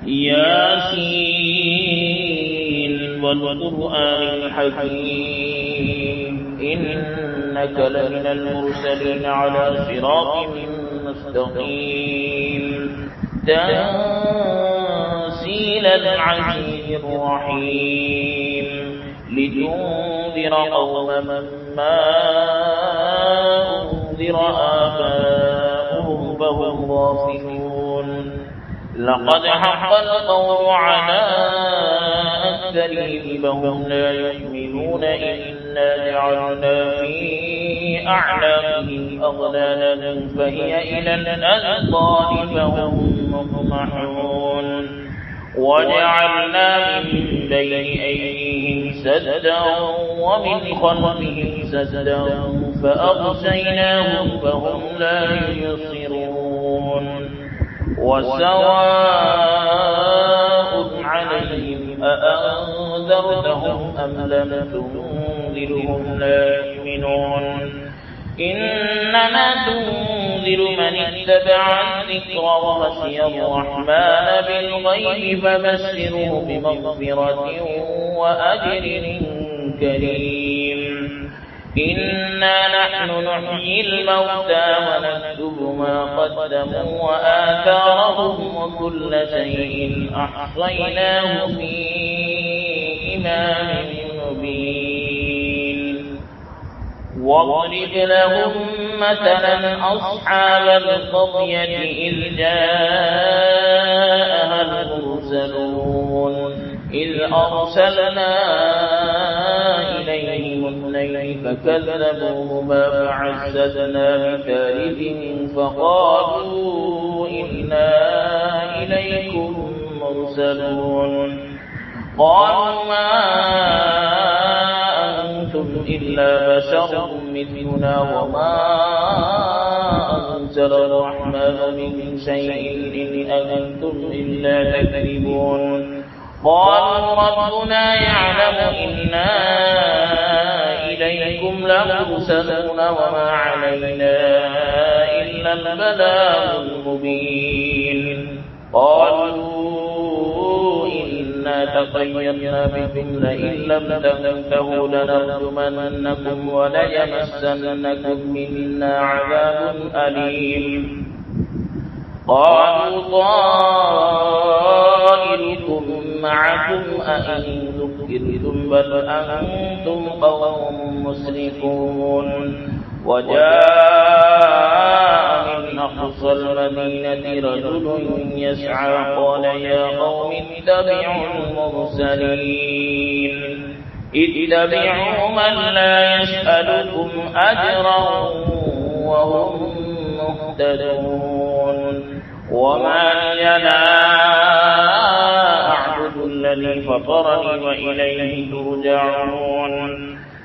ياسين والقرآن الحكيم إنك لمن المرسلين على صراط مستقيم تنزيل العزيز الرحيم لتنذر قوما ما أنذر آباؤهم فهم غافلون لقد حق القول على أكثرهم فهم لا يؤمنون إنا جعلنا في أعناقهم أغلالا فهي إلى الأذقان فهم مقمحون وجعلنا من بين أيديهم سدا ومن خلفهم سدا فأغشيناهم فهم لا يبصرون وسواء عليهم أأنذرتهم أم لم تنذرهم لا يؤمنون إنما تنذر من اتبع الذكر وخشي الرحمن بالغيب فبشره بمغفرة وأجر كريم إنا نحن نحيي الموتى ونكتب ما قدموا وآثارهم وكل شيء أحصيناه في إمام مبين واضرب لهم مثلا أصحاب القرية إذ جاءها المرسلون إذ أرسلنا إليهم اثنين فكذبوهما فعززنا بثالث فقالوا إنا إليكم مرسلون قالوا ما أنتم إلا بشر مثلنا وما أنزل الرحمن من شيء إن أنتم إلا تكذبون قالوا ربنا يعلم إنا إليكم لمرسلون وما علينا إلا البلاغ المبين قالوا إنا تطيرنا بكم لئن لم تنتهوا لنرجمنكم وليمسنكم منا عذاب أليم قالوا طائركم معكم أئن ذكرتم بل أنتم قوم مسرفون وجاء من أقصى المدينة رجل يسعى قال يا قوم اتبعوا المرسلين اتبعوا من لا يسألكم أجرا وهم مهتدون وما لي لا أعبد الذي فطرني وإليه ترجعون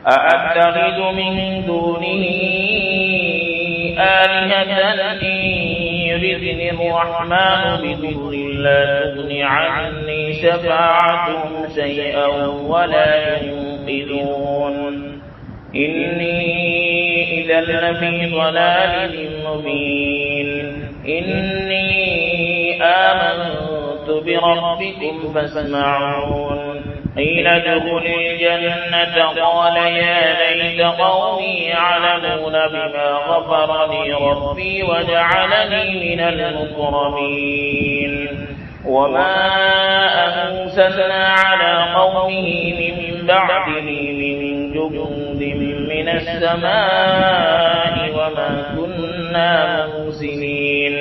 أأتخذ من دونه آلهة إن يردني الرحمن بضر لا تغن عني شفاعتهم شيئا ولا ينقذون إني إذا لفي ضلال مبين إني آمنت بربكم فاسمعون قيل ادخل الجنة قال يا ليت قومي يعلمون بما غفر لي ربي وجعلني من المكرمين وما أرسلنا على قومه من بعده من جند من السماء وما كنا مرسلين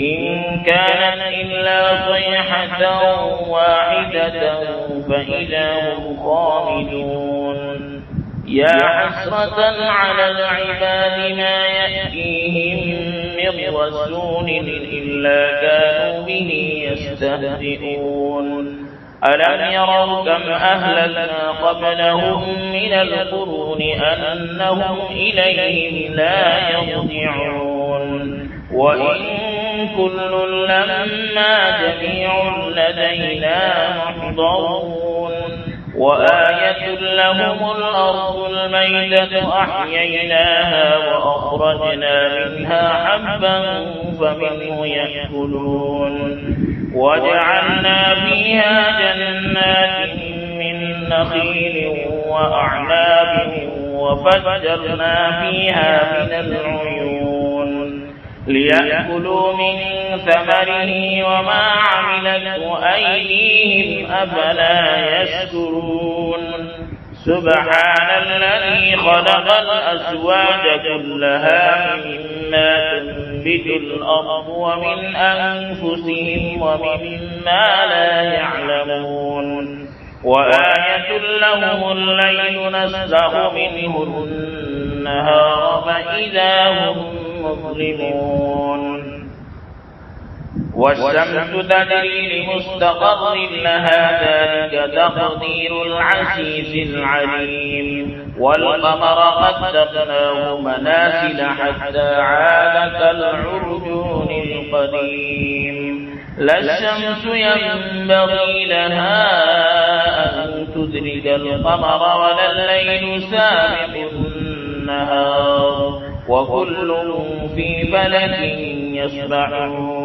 إن كانت إلا صيحة واحدة فإذا هم خامدون يا حسرة على العباد ما يأتيهم من رسول إلا كانوا به يستهزئون ألم يروا كم أهلكنا قبلهم من القرون أنهم إليهم لا يرجعون وإن كل لما جميع لدينا محضرون وآية لهم الأرض الميتة أحييناها وأخرجنا منها حبا فمنه يأكلون وجعلنا فيها جنات من نخيل وأعناب وفجرنا فيها من العيون ليأكلوا من ثمره وما عملته أيديهم أفلا يشكرون سبحان الذي خلق الأزواج كلها مما تنبت الأرض ومن أنفسهم ومما لا يعلمون وآية لهم الليل نسلخ منه النهار فإذا هم مظلمون والشمس تجري لمستقر لها ذلك تقدير العزيز العليم والقمر قدرناه منازل حتى عاد كالعرجون القديم لا الشمس ينبغي لها أن تدرك القمر ولا الليل سابق النهار وكل في فلك يسبحون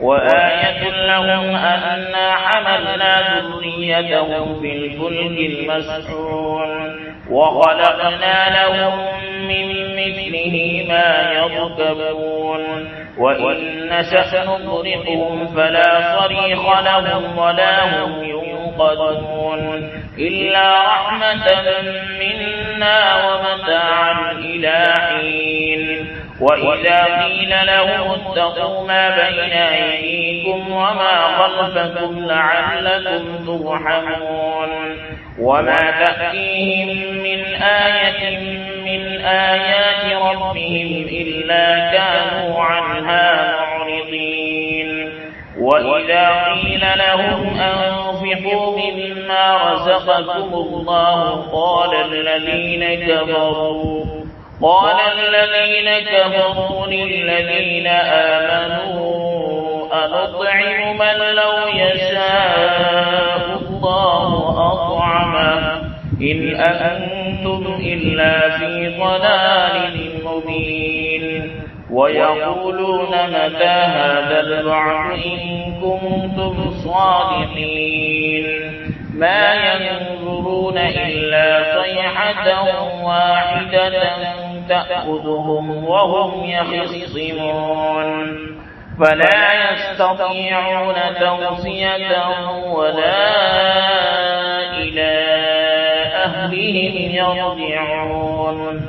وآية لهم أنا حملنا ذريتهم في الفلك المسحون وخلقنا لهم من مثله ما يركبون وإن نشأ نغرقهم فلا صريخ لهم ولا هم ينقذون إلا رحمة منا ومتاعا إلى حين وإذا قيل لهم اتقوا ما بين أيديكم وما خلفكم لعلكم ترحمون وما تأتيهم من آية من آيات ربهم إلا كانوا عنها معرضين وإذا قيل لهم أنفقوا مما رزقكم الله قال الذين كفروا للذين آمنوا أنطعم من لو يشاء الله أطعمه إن أنتم إلا في ضلال مبين ويقولون متى هذا الوعد إن كنتم صادقين ما ينظرون إلا صيحة واحدة تأخذهم وهم يخصمون فلا يستطيعون توصية ولا إلى أهلهم يرجعون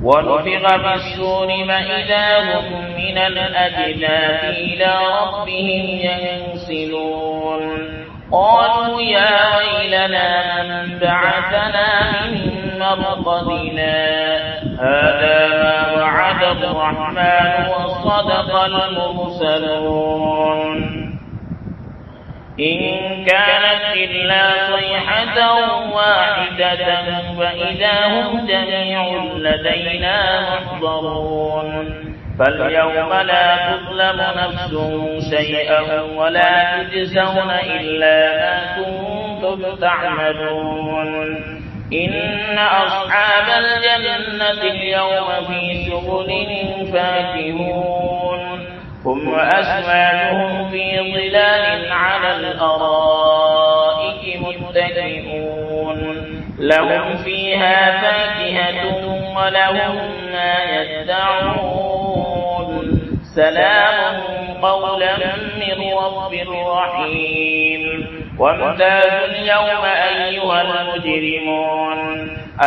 ونفخ في الصور فإذا هم من الأجداث إلى ربهم ينسلون قالوا يا ويلنا من بعثنا من مرقدنا هذا ما وعد الرحمن وصدق المرسلون إن كانت إلا صيحة واحدة فإذا هم جميع لدينا محضرون فاليوم لا تظلم نفس شيئا ولا تجزون إلا ما كنتم تعملون إن أصحاب الجنة اليوم في شغل فاكهون هم وأزواجهم في ظلال على الأرائك متكئون لهم فيها فاكهة ولهم ما يدعون سلام قولا من رب رحيم وامتازوا اليوم أيها المجرمون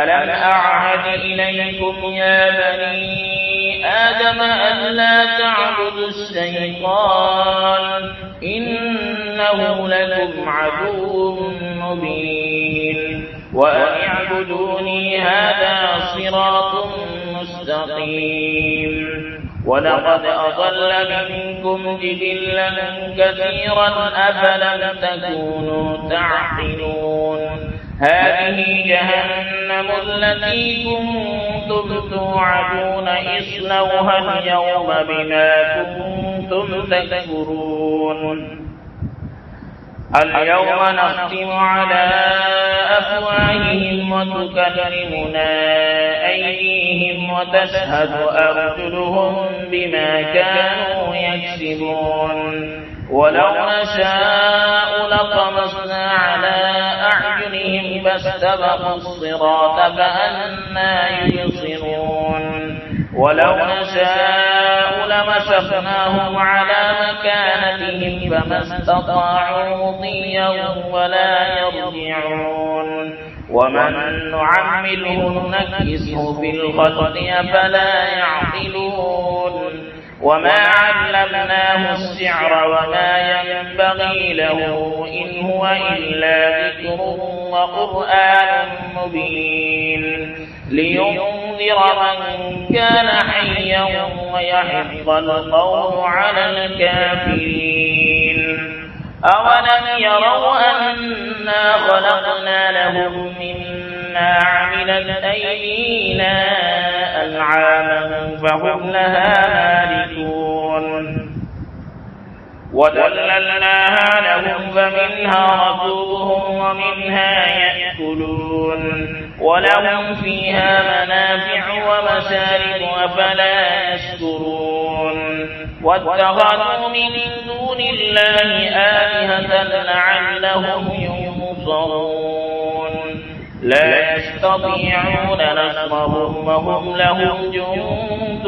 ألم أعهد إليكم يا بني آدم ألا تعبدوا الشيطان إنه لكم عدو مبين وأن اعبدوني هذا صراط مستقيم ولقد أضل منكم جبلا كثيرا أفلم تكونوا تعقلون هذه جهنم التي كنتم توعدون اصلوها اليوم بما كنتم تكفرون اليوم نختم على أفواههم وتكلمنا أيديهم وتشهد أرجلهم بما كانوا يكسبون ولو نشاء لطمسنا على أعينهم فاستبقوا الصراط فأنى يبصرون ولو نشاء لمسخناهم على مكانتهم فما استطاعوا مضيا ولا يرجعون ومن نعمله نكسه في الخلق أفلا يعقلون وما علمناه السحر وما ينبغي له إن هو إلا ذكر وقرآن مبين لينذر من كان حيا ويحق القول على الكافرين أولم يروا أنا خلقنا لهم مما عملت أيدينا أنعاما فهم لها مالكون وذللناها لهم فمنها ركوبهم ومنها يأكلون ولهم فيها منافع ومشارب أفلا يشكرون واتخذوا من دون الله آلهة لعلهم ينصرون لا يستطيعون نصرهم وهم لهم جند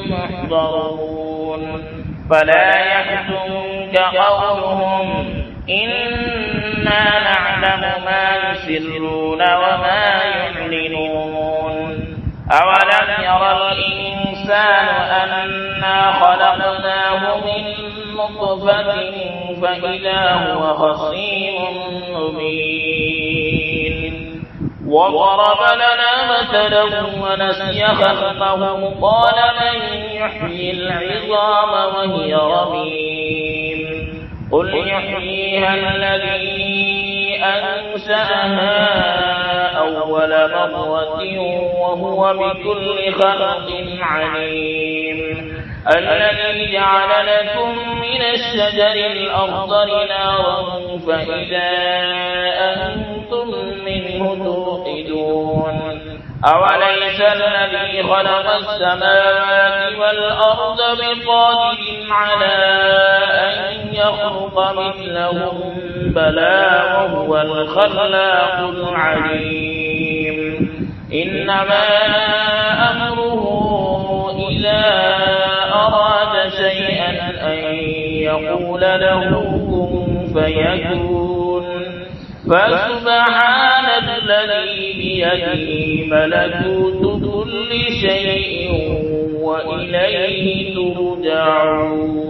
محضرون فلا يحزنك قولهم إنا نعلم ما يسرون وما يعلنون أولم يرى الإنسان أنا خلقناه من نطفة فإذا هو خصيم مبين وضرب لنا مثلا ونسي خلقه قال من يحيي العظام وهي رميم قل يحييها الذي أنشأها أول مرة وهو بكل خلق عليم الذي جعل لكم من الشجر الأخضر نارا فإذا أنتم منه توقدون أوليس الذي خلق السماوات والأرض بقادر على أن يخلق مثلهم بلى وهو الخلاق العليم إنما أمره إذا أراد شيئا أن يقول له كن فيكون فسبحان الذي بيده ملكوت كل شيء وإليه ترجعون